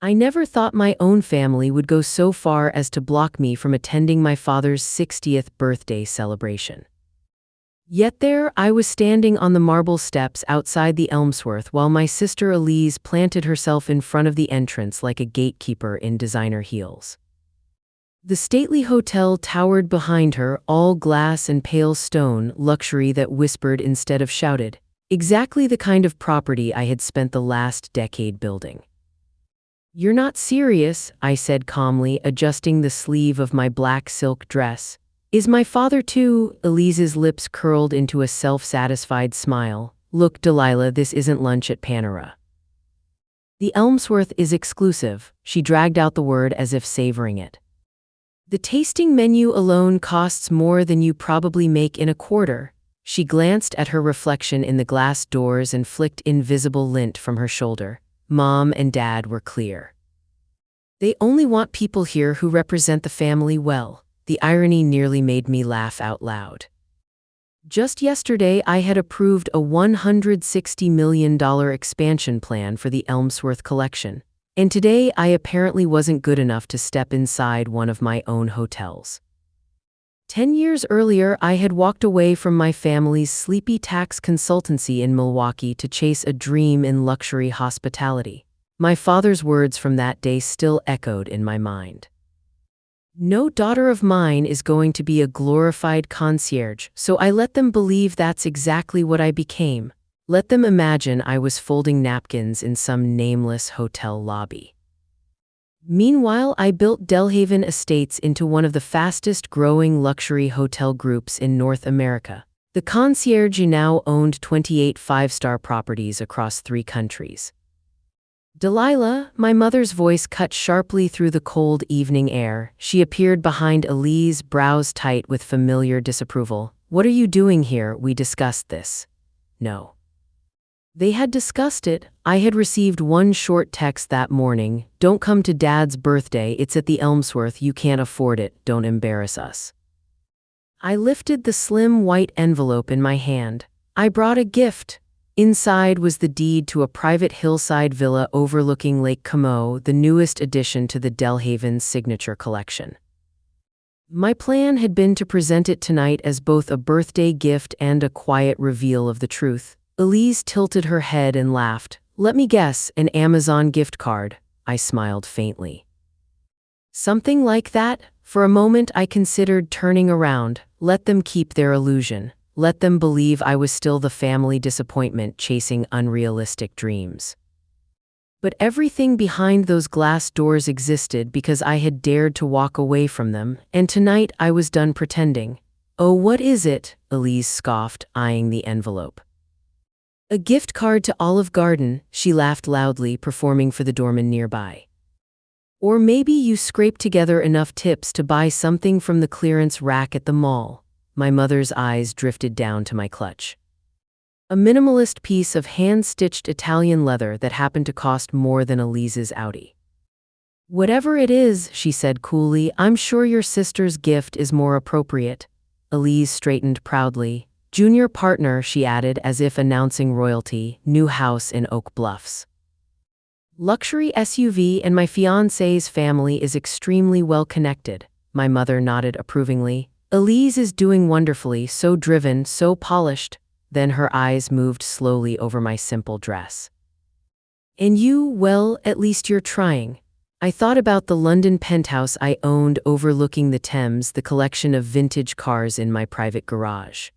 I never thought my own family would go so far as to block me from attending my father's 60th birthday celebration. Yet there I was standing on the marble steps outside the Elmsworth while my sister Elise planted herself in front of the entrance like a gatekeeper in designer heels. The stately hotel towered behind her, all glass and pale stone, luxury that whispered instead of shouted. Exactly the kind of property I had spent the last decade building. "You're not serious," I said calmly, adjusting the sleeve of my black silk dress. "Is my father too?" Elise's lips curled into a self-satisfied smile. "Look, Delilah, this isn't lunch at Panera. The Elmsworth is exclusive." She dragged out the word as if savoring it. "The tasting menu alone costs more than you probably make in a quarter." She glanced at her reflection in the glass doors and flicked invisible lint from her shoulder. Mom and Dad were clear. "They only want people here who represent the family well." The irony nearly made me laugh out loud. Just yesterday, I had approved a $160 million expansion plan for the Elmsworth collection. And today, I apparently wasn't good enough to step inside one of my own hotels. 10 years earlier, I had walked away from my family's sleepy tax consultancy in Milwaukee to chase a dream in luxury hospitality. My father's words from that day still echoed in my mind. "No daughter of mine is going to be a glorified concierge," so I let them believe that's exactly what I became. Let them imagine I was folding napkins in some nameless hotel lobby. Meanwhile, I built Delhaven Estates into one of the fastest-growing luxury hotel groups in North America. The concierge now owned 28 five-star properties across 3 countries. "Delilah," my mother's voice cut sharply through the cold evening air. She appeared behind Elise, brows tight with familiar disapproval. "What are you doing here? We discussed this." No. They had discussed it. I had received one short text that morning. "Don't come to Dad's birthday. It's at the Elmsworth. You can't afford it. Don't embarrass us." I lifted the slim white envelope in my hand. I brought a gift. Inside was the deed to a private hillside villa overlooking Lake Como, the newest addition to the Delhaven signature collection. My plan had been to present it tonight as both a birthday gift and a quiet reveal of the truth. Elise tilted her head and laughed. "Let me guess, an Amazon gift card." I smiled faintly. "Something like that?" For a moment I considered turning around. Let them keep their illusion. Let them believe I was still the family disappointment chasing unrealistic dreams. But everything behind those glass doors existed because I had dared to walk away from them, and tonight I was done pretending. "Oh, what is it?" Elise scoffed, eyeing the envelope. "A gift card to Olive Garden," she laughed loudly, performing for the doorman nearby. "Or maybe you scraped together enough tips to buy something from the clearance rack at the mall." My mother's eyes drifted down to my clutch. A minimalist piece of hand-stitched Italian leather that happened to cost more than Elise's Audi. "Whatever it is," she said coolly, "I'm sure your sister's gift is more appropriate." Elise straightened proudly. "Junior partner," she added as if announcing royalty, "new house in Oak Bluffs. Luxury SUV, and my fiancé's family is extremely well connected." My mother nodded approvingly. "Elise is doing wonderfully, so driven, so polished." Then her eyes moved slowly over my simple dress. "And you, well, at least you're trying." I thought about the London penthouse I owned overlooking the Thames, the collection of vintage cars in my private garage.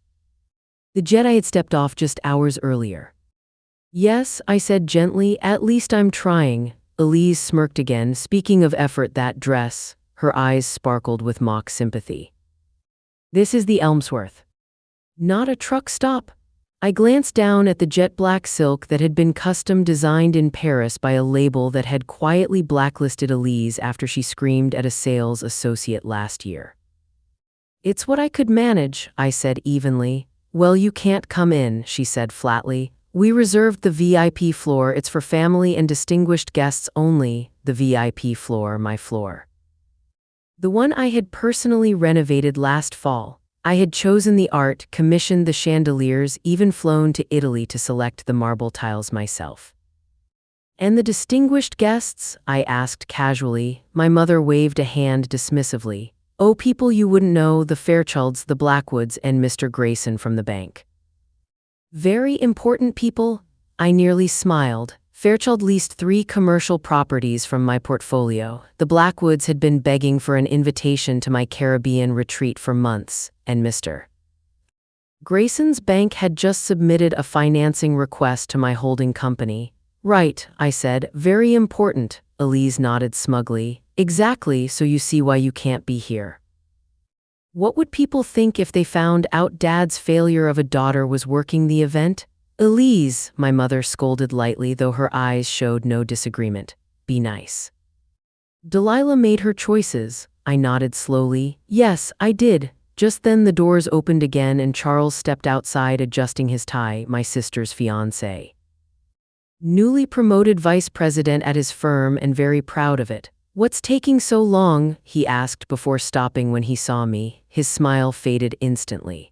The jet I had stepped off just hours earlier. "Yes," I said gently, "at least I'm trying." Elise smirked again. "Speaking of effort, that dress." Her eyes sparkled with mock sympathy. "This is the Elmsworth. Not a truck stop." I glanced down at the jet black silk that had been custom designed in Paris by a label that had quietly blacklisted Elise after she screamed at a sales associate last year. "It's what I could manage," I said evenly. "Well, you can't come in," she said flatly. "We reserved the VIP floor. It's for family and distinguished guests only." The VIP floor, my floor. The one I had personally renovated last fall. I had chosen the art, commissioned the chandeliers, even flown to Italy to select the marble tiles myself. "And the distinguished guests?" I asked casually. My mother waved a hand dismissively. "Oh, people you wouldn't know, the Fairchilds, the Blackwoods, and Mr. Grayson from the bank." "Very important people?" I nearly smiled. Fairchild leased 3 commercial properties from my portfolio. The Blackwoods had been begging for an invitation to my Caribbean retreat for months, and Mr. Grayson's bank had just submitted a financing request to my holding company. "Right," I said. "Very important." Elise nodded smugly. "Exactly, so you see why you can't be here." What would people think if they found out Dad's failure of a daughter was working the event? "Elise," my mother scolded lightly, though her eyes showed no disagreement. "Be nice." "Delilah made her choices." I nodded slowly. "Yes, I did." Just then the doors opened again and Charles stepped outside adjusting his tie, my sister's fiancé. Newly promoted vice president at his firm and very proud of it. "What's taking so long?" he asked before stopping when he saw me. His smile faded instantly.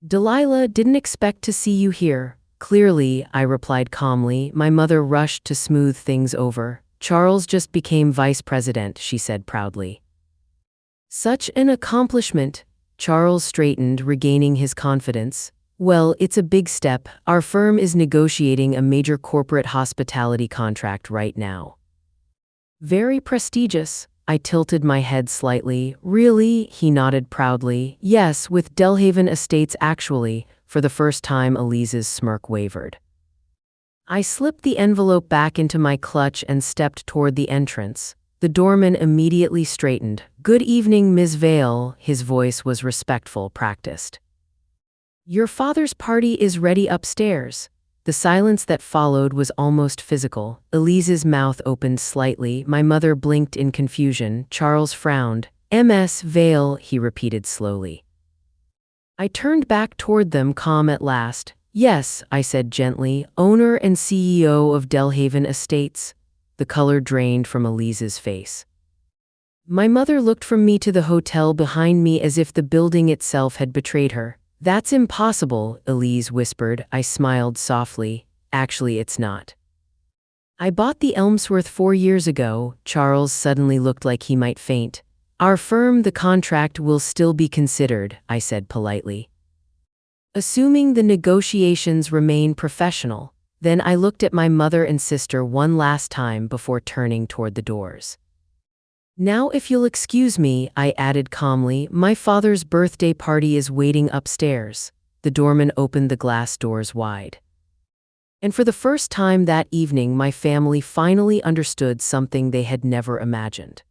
"Delilah didn't expect to see you here." "Clearly," I replied calmly. My mother rushed to smooth things over. "Charles just became vice president," she said proudly. "Such an accomplishment." Charles straightened, regaining his confidence. "Well, it's a big step. Our firm is negotiating a major corporate hospitality contract right now." "Very prestigious." I tilted my head slightly. "Really?" He nodded proudly. "Yes, with Delhaven Estates actually." For the first time, Elise's smirk wavered. I slipped the envelope back into my clutch and stepped toward the entrance. The doorman immediately straightened. "Good evening, Ms. Vale." His voice was respectful, practiced. "Your father's party is ready upstairs." The silence that followed was almost physical. Elise's mouth opened slightly. My mother blinked in confusion. Charles frowned. "Ms. Vale," he repeated slowly. I turned back toward them, calm at last. "Yes," I said gently, "owner and CEO of Delhaven Estates." The color drained from Elise's face. My mother looked from me to the hotel behind me as if the building itself had betrayed her. "That's impossible," Elise whispered. I smiled softly. "Actually, it's not. I bought the Elmsworth 4 years ago." Charles suddenly looked like he might faint. "Our firm, the contract will still be considered," I said politely. "Assuming the negotiations remain professional." Then I looked at my mother and sister one last time before turning toward the doors. "Now if you'll excuse me," I added calmly, "my father's birthday party is waiting upstairs." The doorman opened the glass doors wide. And for the first time that evening, my family finally understood something they had never imagined.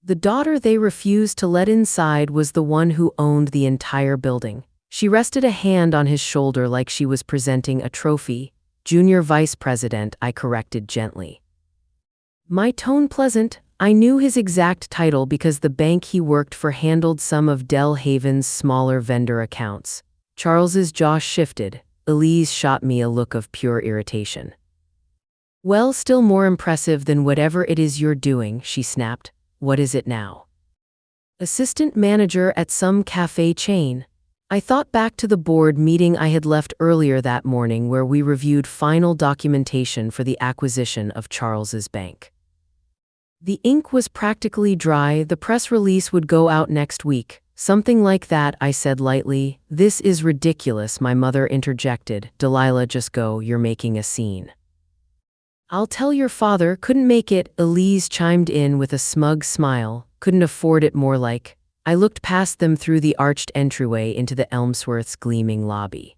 The daughter they refused to let inside was the one who owned the entire building. She rested a hand on his shoulder like she was presenting a trophy. "Junior vice president," I corrected gently. My tone pleasant. I knew his exact title because the bank he worked for handled some of Delhaven's smaller vendor accounts. Charles's jaw shifted. Elise shot me a look of pure irritation. "Well, still more impressive than whatever it is you're doing," she snapped. "What is it now?" "Assistant manager at some cafe chain." I thought back to the board meeting I had left earlier that morning where we reviewed final documentation for the acquisition of Charles's bank. The ink was practically dry. The press release would go out next week. "Something like that," I said lightly. "This is ridiculous," my mother interjected. "Delilah, just go, you're making a scene." "I'll tell your father." "Couldn't make it," Elise chimed in with a smug smile. "Couldn't afford it, more like." I looked past them through the arched entryway into the Elmsworth's gleaming lobby.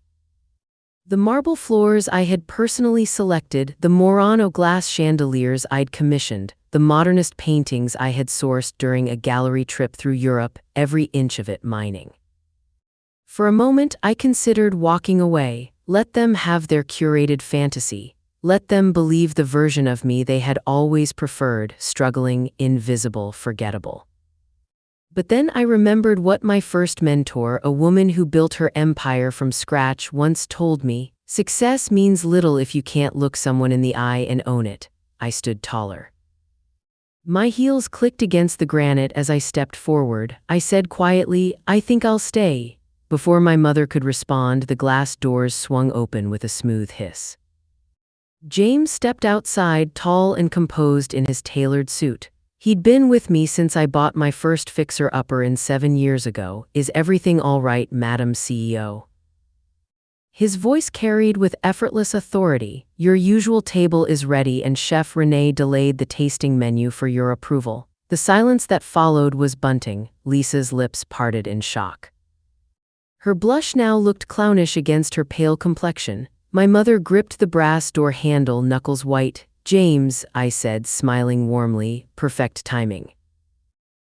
The marble floors I had personally selected, the Murano glass chandeliers I'd commissioned, the modernist paintings I had sourced during a gallery trip through Europe, every inch of it mining. For a moment I considered walking away. Let them have their curated fantasy. Let them believe the version of me they had always preferred, struggling, invisible, forgettable. But then I remembered what my first mentor, a woman who built her empire from scratch, once told me: "Success means little if you can't look someone in the eye and own it." I stood taller. My heels clicked against the granite as I stepped forward. I said quietly, "I think I'll stay." Before my mother could respond, the glass doors swung open with a smooth hiss. James stepped outside, tall and composed in his tailored suit. He'd been with me since I bought my first fixer-upper in 7 years ago. Is everything all right, Madam CEO? His voice carried with effortless authority. Your usual table is ready and Chef Renee delayed the tasting menu for your approval. The silence that followed was bunting. Lisa's lips parted in shock. Her blush now looked clownish against her pale complexion. My mother gripped the brass door handle, knuckles white. James, I said, smiling warmly, perfect timing.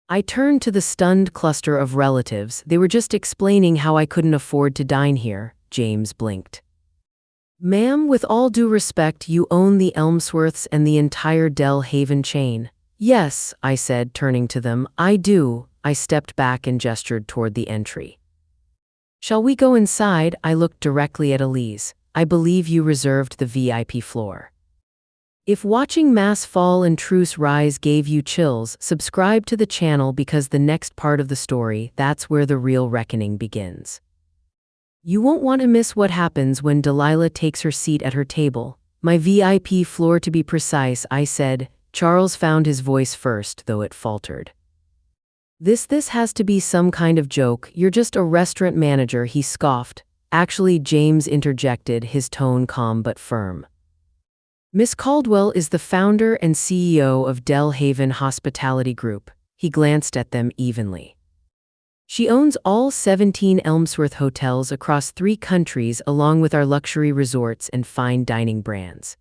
I turned to the stunned cluster of relatives. They were just explaining how I couldn't afford to dine here. James blinked. Ma'am, with all due respect, you own the Elmsworths and the entire Del Haven chain. Yes, I said, turning to them. I do. I stepped back and gestured toward the entry. Shall we go inside? I looked directly at Elise. I believe you reserved the VIP floor. If watching Mass Fall and Truce Rise gave you chills, subscribe to the channel because the next part of the story, that's where the real reckoning begins. You won't want to miss what happens when Delilah takes her seat at her table. My VIP floor to be precise, I said. Charles found his voice first, though it faltered. This has to be some kind of joke. You're just a restaurant manager, he scoffed. Actually, James interjected, his tone calm but firm. Miss Caldwell is the founder and CEO of Del Haven Hospitality Group. He glanced at them evenly. She owns all 17 Elmsworth hotels across 3 countries along with our luxury resorts and fine dining brands.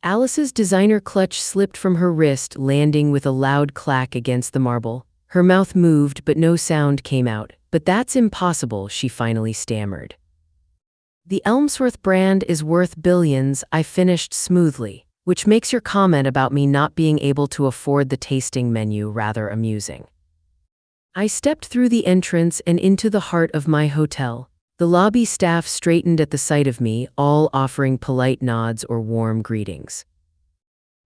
Alice's designer clutch slipped from her wrist, landing with a loud clack against the marble. Her mouth moved, but no sound came out. But that's impossible, she finally stammered. The Elmsworth brand is worth billions, I finished smoothly, which makes your comment about me not being able to afford the tasting menu rather amusing. I stepped through the entrance and into the heart of my hotel. The lobby staff straightened at the sight of me, all offering polite nods or warm greetings.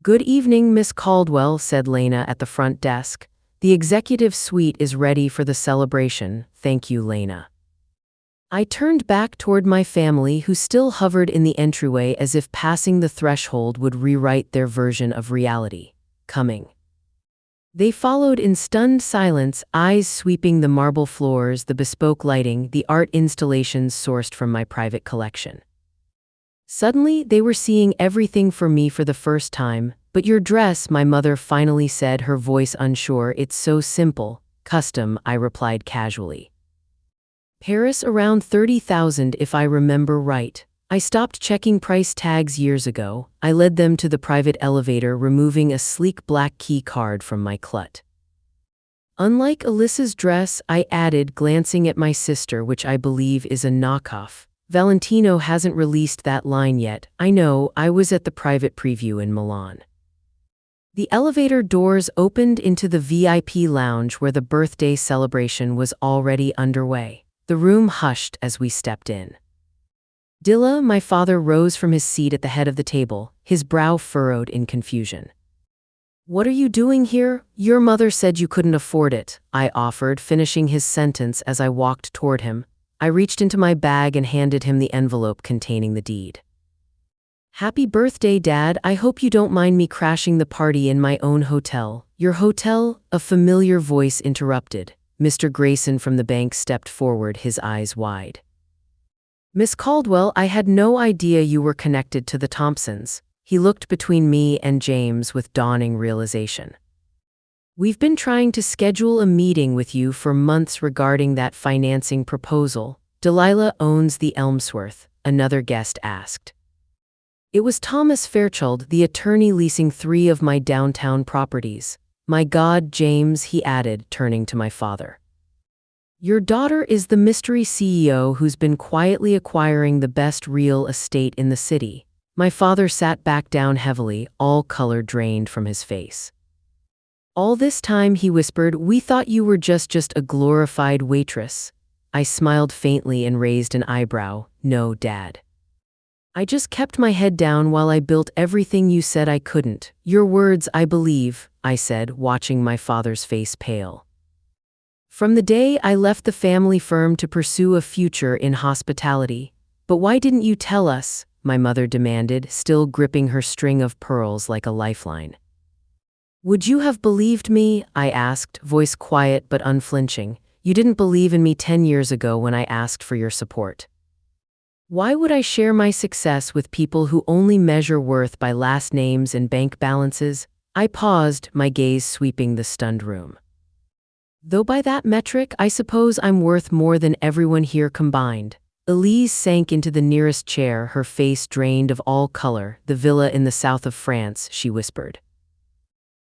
Good evening, Miss Caldwell, said Lena at the front desk. The executive suite is ready for the celebration. Thank you, Lena. I turned back toward my family, who still hovered in the entryway as if passing the threshold would rewrite their version of reality. Coming. They followed in stunned silence, eyes sweeping the marble floors, the bespoke lighting, the art installations sourced from my private collection. Suddenly, they were seeing everything for me for the first time. But your dress, my mother finally said, her voice unsure. It's so simple. Custom, I replied casually. Paris, around 30,000 if I remember right. I stopped checking price tags years ago. I led them to the private elevator, removing a sleek black key card from my clut. Unlike Alyssa's dress, I added, glancing at my sister, which I believe is a knockoff. Valentino hasn't released that line yet. I know, I was at the private preview in Milan. The elevator doors opened into the VIP lounge where the birthday celebration was already underway. The room hushed as we stepped in. Dilla, my father, rose from his seat at the head of the table, his brow furrowed in confusion. What are you doing here? Your mother said you couldn't afford it, I offered, finishing his sentence as I walked toward him. I reached into my bag and handed him the envelope containing the deed. Happy birthday, Dad. I hope you don't mind me crashing the party in my own hotel. Your hotel? A familiar voice interrupted. Mr. Grayson from the bank stepped forward, his eyes wide. Miss Caldwell, I had no idea you were connected to the Thompsons. He looked between me and James with dawning realization. We've been trying to schedule a meeting with you for months regarding that financing proposal. Delilah owns the Elmsworth, another guest asked. It was Thomas Fairchild, the attorney leasing 3 of my downtown properties. My God, James, he added, turning to my father. Your daughter is the mystery CEO who's been quietly acquiring the best real estate in the city. My father sat back down heavily, all color drained from his face. All this time, he whispered, we thought you were just a glorified waitress. I smiled faintly and raised an eyebrow. No, Dad. I just kept my head down while I built everything you said I couldn't. Your words, I believe, I said, watching my father's face pale. From the day I left the family firm to pursue a future in hospitality. But why didn't you tell us? my mother demanded, still gripping her string of pearls like a lifeline. Would you have believed me? I asked, voice quiet but unflinching. You didn't believe in me 10 years ago when I asked for your support. Why would I share my success with people who only measure worth by last names and bank balances? I paused, my gaze sweeping the stunned room. Though by that metric, I suppose I'm worth more than everyone here combined. Elise sank into the nearest chair, her face drained of all color. The villa in the south of France, she whispered.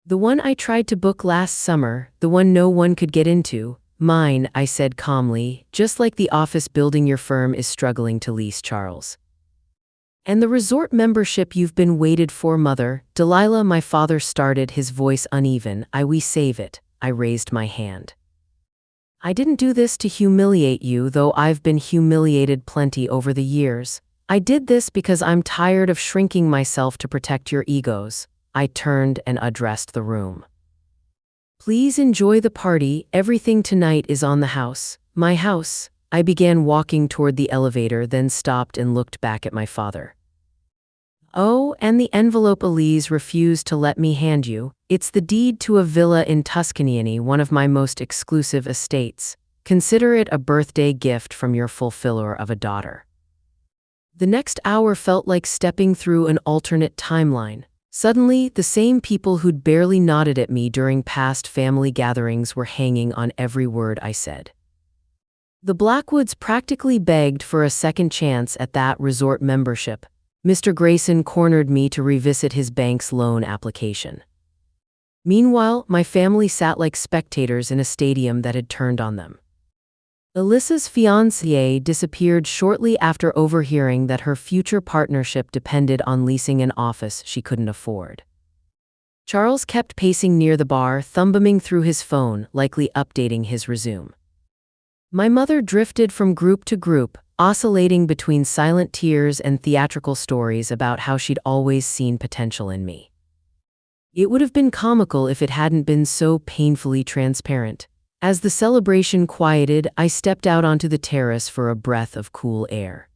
The one I tried to book last summer, the one no one could get into. Mine, I said calmly, just like the office building your firm is struggling to lease, Charles. And the resort membership you've been waited for, Mother. Delilah, my father started, his voice uneven. We save it. I raised my hand. I didn't do this to humiliate you, though I've been humiliated plenty over the years. I did this because I'm tired of shrinking myself to protect your egos. I turned and addressed the room. Please enjoy the party. Everything tonight is on the house. My house. I began walking toward the elevator, then stopped and looked back at my father. Oh, and the envelope Elise refused to let me hand you. It's the deed to a villa in Tuscany, one of my most exclusive estates. Consider it a birthday gift from your fulfiller of a daughter. The next hour felt like stepping through an alternate timeline. Suddenly, the same people who'd barely nodded at me during past family gatherings were hanging on every word I said. The Blackwoods practically begged for a second chance at that resort membership. Mr. Grayson cornered me to revisit his bank's loan application. Meanwhile, my family sat like spectators in a stadium that had turned on them. Alyssa's fiancé disappeared shortly after overhearing that her future partnership depended on leasing an office she couldn't afford. Charles kept pacing near the bar, thumbing through his phone, likely updating his resume. My mother drifted from group to group, oscillating between silent tears and theatrical stories about how she'd always seen potential in me. It would have been comical if it hadn't been so painfully transparent. As the celebration quieted, I stepped out onto the terrace for a breath of cool air.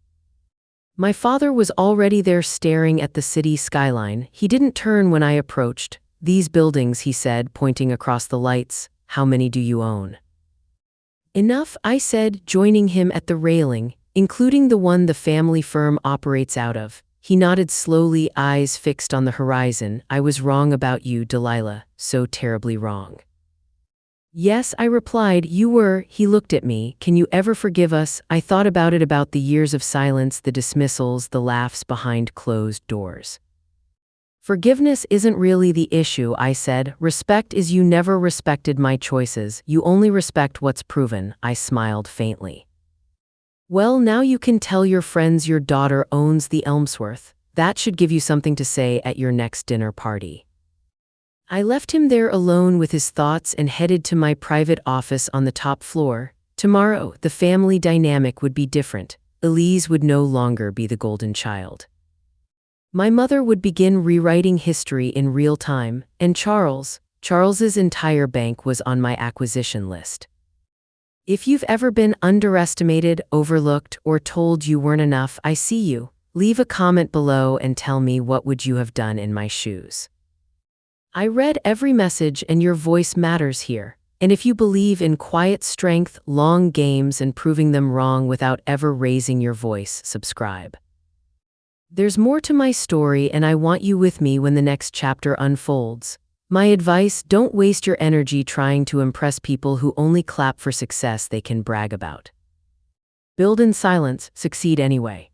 My father was already there staring at the city skyline. He didn't turn when I approached. These buildings, he said, pointing across the lights. How many do you own? Enough, I said, joining him at the railing, including the one the family firm operates out of. He nodded slowly, eyes fixed on the horizon. I was wrong about you, Delilah, so terribly wrong. Yes, I replied, you were. He looked at me. Can you ever forgive us? I thought about it, about the years of silence, the dismissals, the laughs behind closed doors. Forgiveness isn't really the issue, I said. Respect is. You never respected my choices. You only respect what's proven. I smiled faintly. Well, now you can tell your friends your daughter owns the Elmsworth. That should give you something to say at your next dinner party. I left him there alone with his thoughts and headed to my private office on the top floor. Tomorrow, the family dynamic would be different. Elise would no longer be the golden child. My mother would begin rewriting history in real time, and Charles's entire bank was on my acquisition list. If you've ever been underestimated, overlooked, or told you weren't enough, I see you. Leave a comment below and tell me, what would you have done in my shoes? I read every message, and your voice matters here. And if you believe in quiet strength, long games, and proving them wrong without ever raising your voice, subscribe. There's more to my story, and I want you with me when the next chapter unfolds. My advice: don't waste your energy trying to impress people who only clap for success they can brag about. Build in silence, succeed anyway.